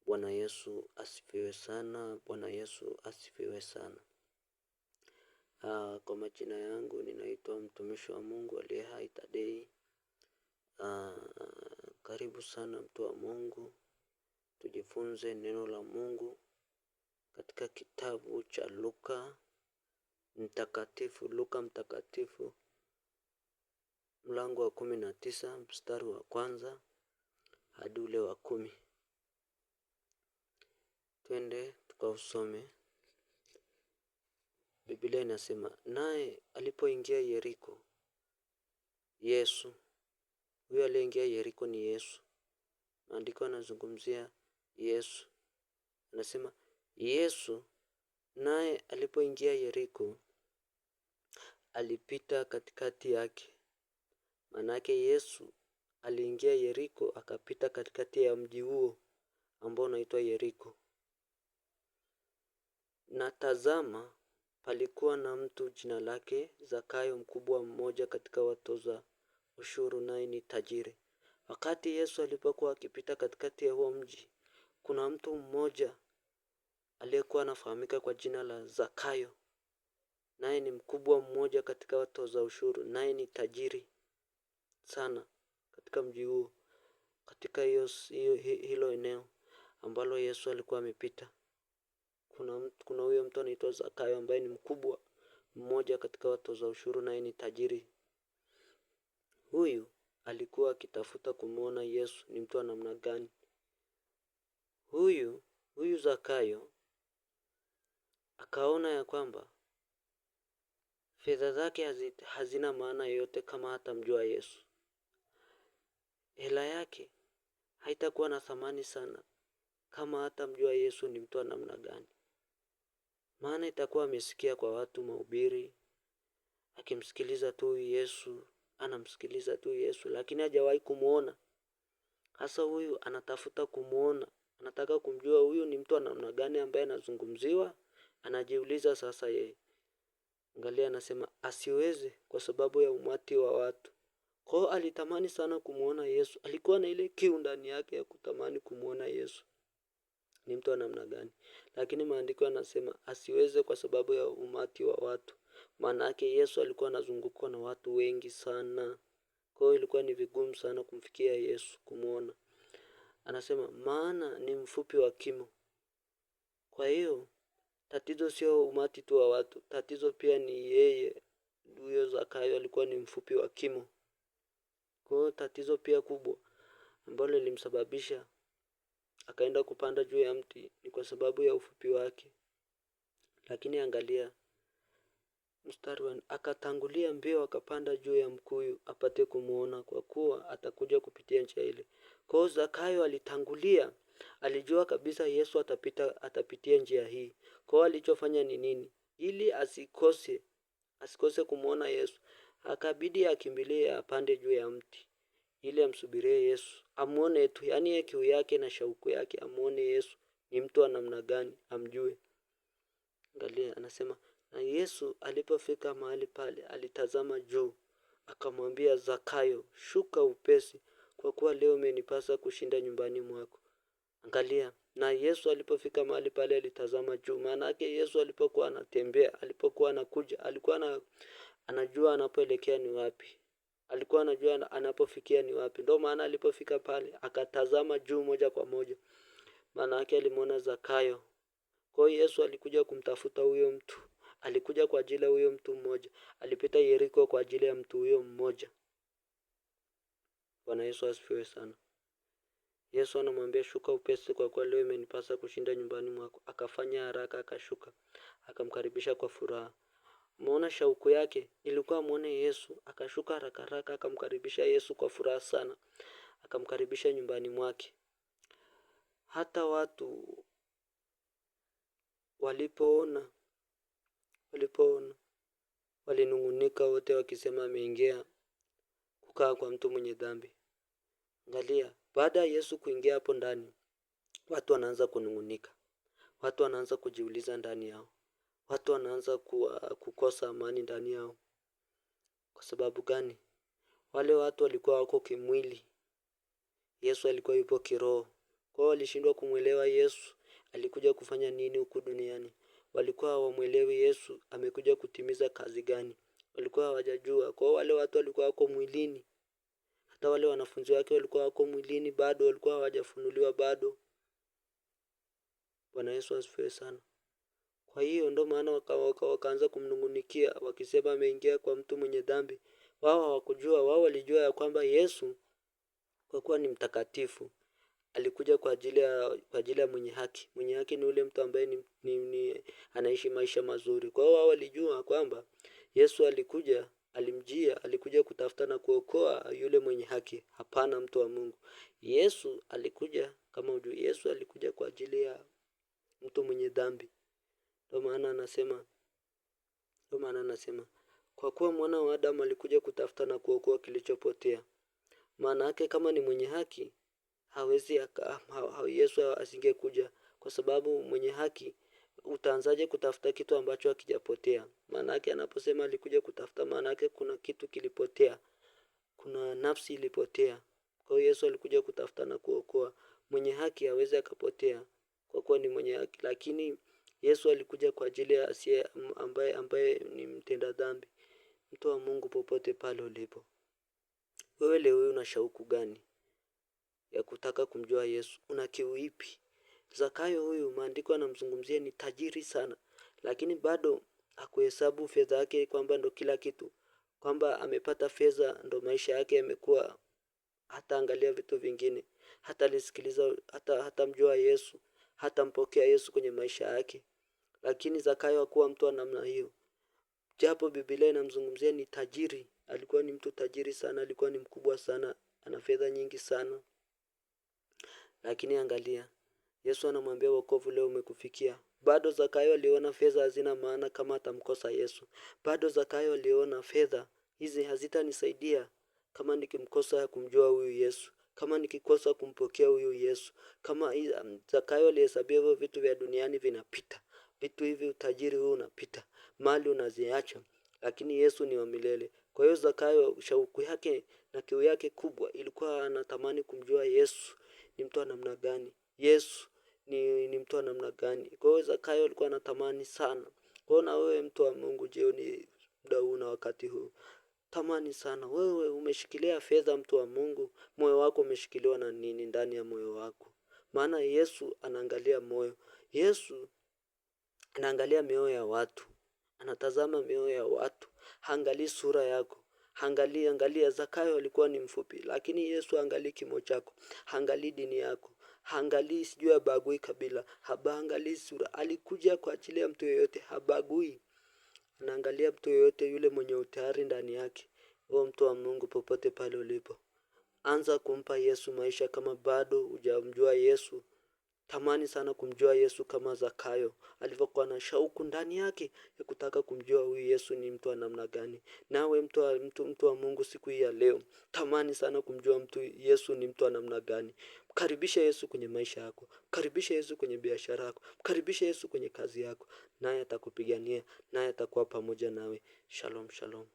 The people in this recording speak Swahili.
Bwana Yesu asifiwe sana. Bwana Yesu asifiwe sana. Kwa majina yangu ninaitwa mtumishi wa Mungu aliye hai Tadei. Karibu sana mtu wa Mungu. Tujifunze neno la Mungu katika kitabu cha Luka mtakatifu mlango wa 19 mstari wa 1 hadi ule wa 10. Twende tukausome. Biblia inasema, naye alipoingia Yeriko, Yesu, huyo aliyeingia Yeriko ni Yesu. Maandiko yanazungumzia Yesu. Anasema Yesu naye alipoingia Yeriko alipita katikati yake. Manake Yesu aliingia Yeriko akapita katikati ya mji huo ambao unaitwa Yeriko. Na tazama, palikuwa na mtu jina lake Zakayo, mkubwa mmoja katika watoza ushuru, naye ni tajiri. Wakati Yesu alipokuwa akipita katikati ya huo mji, kuna mtu mmoja aliyekuwa anafahamika kwa jina la Zakayo, naye ni mkubwa mmoja katika watoza ushuru, naye ni tajiri sana katika mji huo, katika hilo eneo ambalo Yesu alikuwa amepita. Kuna huyo mtu anaitwa Zakayo ambaye ni mkubwa mmoja katika watoza ushuru, naye ni tajiri. Huyu alikuwa akitafuta kumuona Yesu ni mtu wa namna gani. Huyu Zakayo akaona ya kwamba fedha zake hazina maana yoyote kama hatamjua Yesu. Hela yake haitakuwa na thamani sana kama hatamjua Yesu ni mtu wa namna gani. Maana itakuwa amesikia kwa watu mahubiri, akimsikiliza tu Yesu, anamsikiliza tu Yesu, lakini hajawahi kumuona. Hasa huyu anatafuta kumuona, anataka kumjua huyu ni mtu wa namna gani ambaye anazungumziwa. Anajiuliza sasa yeye. Angalia, anasema asiweze kwa sababu ya umati wa watu. Kwa hiyo alitamani sana kumuona Yesu. Alikuwa na ile kiu ndani yake ya kutamani kumuona Yesu ni mtu wa namna gani. Lakini maandiko yanasema asiweze kwa sababu ya umati wa watu. Maanake Yesu alikuwa anazungukwa na watu wengi sana. Kwa hiyo ilikuwa ni vigumu sana kumfikia Yesu, kumuona. Anasema maana ni mfupi wa kimo. Kwa hiyo tatizo sio umati tu wa watu, tatizo pia ni yeye. Huyo Zakayo alikuwa ni mfupi wa kimo. Kwa hiyo tatizo pia kubwa ambalo lilimsababisha akaenda kupanda juu ya mti ni kwa sababu ya ufupi wake. Lakini angalia mstari wa 4, akatangulia mbio akapanda juu ya mkuyu apate kumuona, kwa kuwa atakuja kupitia njia ile. Kwa hiyo Zakayo alitangulia, alijua kabisa Yesu atapitia njia hii. Kwa hiyo alichofanya ni nini? Ili asikose kumuona Yesu, akabidi akimbilie apande juu ya mti ili amsubirie Yesu, amuone tu, yani kiu yake na shauku yake amuone Yesu ni mtu wa namna gani, amjue. Angalia, anasema na Yesu alipofika mahali pale alitazama juu, akamwambia Zakayo, shuka upesi, kwa kuwa leo imenipasa kushinda nyumbani mwako. Angalia, na Yesu alipofika mahali pale alitazama juu. Maana yake Yesu alipokuwa anatembea, alipokuwa anakuja, alikuwa anajua anapoelekea ni wapi. Alikuwa anajua anapofikia ni wapi. Ndio maana alipofika pale akatazama juu moja kwa moja. Maana yake alimuona Zakayo. Kwa hiyo Yesu alikuja kumtafuta huyo mtu. Alikuja kwa ajili ya huyo mtu mmoja. Alipita Yeriko kwa ajili ya mtu huyo mmoja. Bwana Yesu asifiwe sana. Yesu anamwambia shuka upesi, kwa kuwa leo imenipasa kushinda nyumbani mwako. Akafanya haraka akashuka, akamkaribisha kwa furaha. Umeona shauku yake ilikuwa muone Yesu, akashuka haraka haraka akamkaribisha Yesu kwa furaha sana. Akamkaribisha nyumbani mwake. Hata watu walipoona walinung'unika wote wakisema ameingia kukaa kwa mtu mwenye dhambi. Angalia, baada ya Yesu kuingia hapo ndani, watu wanaanza kunung'unika. Watu wanaanza kujiuliza ndani yao. Watu wanaanza kukosa amani ndani yao. Kwa sababu gani? Wale watu walikuwa wako kimwili. Yesu alikuwa yupo kiroho. Kwa walishindwa kumwelewa Yesu alikuja kufanya nini huku duniani. Walikuwa hawamuelewi Yesu amekuja kutimiza kazi gani. Walikuwa hawajajua. Kwa wale watu walikuwa wako mwilini. Hata wale wanafunzi wake walikuwa wako mwilini bado, walikuwa hawajafunuliwa bado. Bwana Yesu asifiwe sana. Kwa hiyo ndo maana wakaanza kumnungunikia wakisema ameingia kwa mtu mwenye dhambi. Wao hawakujua, wao walijua ya kwamba Yesu kwa kuwa ni mtakatifu alikuja kwa ajili ya mwenye haki. Mwenye haki ni ule mtu ambaye ni anaishi maisha mazuri. Kwa hiyo wao walijua kwamba Yesu alikuja kutafuta na kuokoa yule mwenye haki, hapana mtu wa Mungu. Yesu alikuja kama ujui, Yesu alikuja kwa ajili ya mtu mwenye dhambi. Ndio maana anasema kwa kuwa mwana wa Adamu alikuja kutafuta na kuokoa kilichopotea. Maana yake kama ni mwenye haki Yesu asingekuja, kwa sababu mwenye haki utaanzaje kutafuta kitu ambacho hakijapotea. Maana yake anaposema alikuja kutafuta, maana yake kuna kitu kilipotea, kuna nafsi ilipotea. Kwa hiyo Yesu alikuja kutafuta na kuokoa. Mwenye haki hawezi akapotea kwa kuwa ni mwenye haki, lakini Yesu alikuja kwa ajili ya asiye ambaye ni mtenda dhambi. Mtu wa Mungu popote pale ulipo, wewe leo una shauku gani ya kutaka kumjua Yesu? Una kiu ipi? Zakayo huyu maandiko yanamzungumzia ni tajiri sana, lakini bado hakuhesabu fedha yake kwamba ndo kila kitu, kwamba amepata fedha ndo maisha yake yamekuwa. Hata angalia vitu vingine, hata lisikiliza, hata mjua Yesu, hata mpokea Yesu kwenye maisha yake. Lakini Zakayo hakuwa mtu wa namna hiyo. Japo Biblia inamzungumzia ni tajiri, alikuwa ni mtu tajiri sana, alikuwa ni mkubwa sana, ana fedha nyingi sana. Lakini angalia, Yesu anamwambia wokovu leo umekufikia. Bado Zakayo aliona fedha hazina maana kama atamkosa Yesu. Bado Zakayo aliona fedha hizi hazitanisaidia kama nikimkosa kumjua huyu Yesu, kama nikikosa kumpokea huyu Yesu. Kama Zakayo alihesabia hivyo vitu vya duniani vinapita. Vitu hivi, utajiri huu unapita, mali unaziacha, lakini Yesu ni wa milele. Kwa hiyo Zakayo shauku yake na kiu yake kubwa ilikuwa anatamani kumjua Yesu ni mtu wa namna gani. Yesu ni mtu wa namna gani. Kwa hiyo Zakayo alikuwa anatamani sana. Kwa hiyo na wewe mtu wa Mungu jioni muda huu na wakati huu, tamani sana. Wewe umeshikilia fedha, mtu wa Mungu, moyo wako umeshikiliwa na nini ndani ya moyo wako? Maana Yesu anaangalia moyo. Yesu anaangalia mioyo ya watu. Anatazama mioyo ya watu. Haangalii sura yako. Angalia Zakayo alikuwa ni mfupi, lakini Yesu haangalii kimo chako, haangalii dini yako, haangalii sijui habagui kabila, haangalii sura. Alikuja kwa ajili ya mtu yeyote, habagui. Anaangalia mtu yeyote yule mwenye utayari ndani yake. Wewe mtu wa Mungu popote pale ulipo, anza kumpa Yesu maisha kama bado hujamjua Yesu. Tamani sana kumjua Yesu kama Zakayo alivyokuwa na shauku ndani yake ya kutaka kumjua huyu Yesu ni mtu wa namna gani. Nawe mtu wa Mungu siku hii ya leo, tamani sana kumjua Yesu ni mtu wa namna gani. Karibisha Yesu kwenye maisha yako, karibisha Yesu kwenye biashara yako, karibisha Yesu kwenye kazi yako, naye atakupigania, naye atakuwa pamoja nawe. Shalom, shalom.